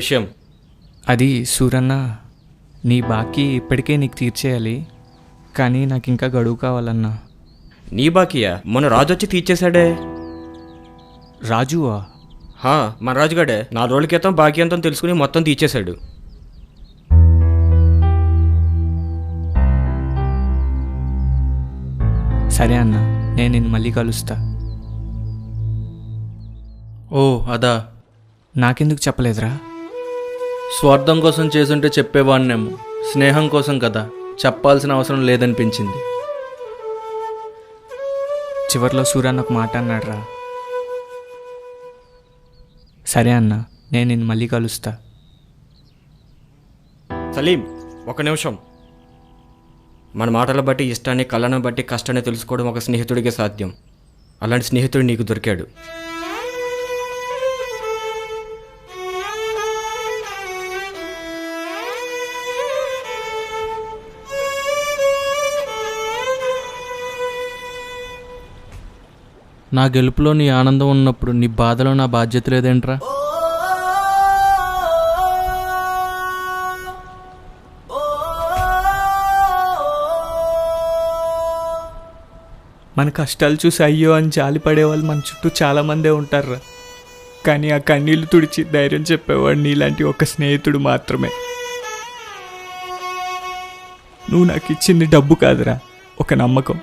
విషయం? అది సూరన్న, నీ బాకీ ఇప్పటికే నీకు తీర్చేయాలి, కానీ నాకు ఇంకా గడువు కావాలన్నా. నీ బాకీయా? మొన్న రాజు వచ్చి తీర్చేశాడే. రాజువా? మన రాజుగాడే 4 రోజుల క్రితం బాకీ అంతా తెలుసుకుని మొత్తం తీర్చేశాడు. సరే అన్న, నేను నిన్ను మళ్ళీ కలుస్తా. ఓ అదా, నాకెందుకు చెప్పలేదురా? స్వార్థం కోసం చేసుంటే చెప్పేవాడినేమో, స్నేహం కోసం కదా, చెప్పాల్సిన అవసరం లేదనిపించింది. చివర్లో సూరన్న ఒక మాట అన్నాడురా. సరే అన్న, నేను నిన్ను మళ్ళీ కలుస్తా. సలీం, 1 నిమిషం. మన మాటల బట్టి, ఇష్టాన్ని, కళ్ళను బట్టి కష్టాన్ని తెలుసుకోవడం ఒక స్నేహితుడికే సాధ్యం. అలాంటి స్నేహితుడు నీకు దొరికాడు. నా గెలుపులో నీ ఆనందం ఉన్నప్పుడు నీ బాధలో నా బాధ్యత లేదేంట్రా? మన కష్టాలు చూసి అయ్యో అని జాలి పడేవాళ్ళు మన చుట్టూ చాలామందే ఉంటారురా. కానీ ఆ కన్నీళ్లు తుడిచి ధైర్యం చెప్పేవాడు నీలాంటి ఒక స్నేహితుడు మాత్రమే. నువ్వు నాకు ఇచ్చింది డబ్బు కాదురా, ఒక నమ్మకం.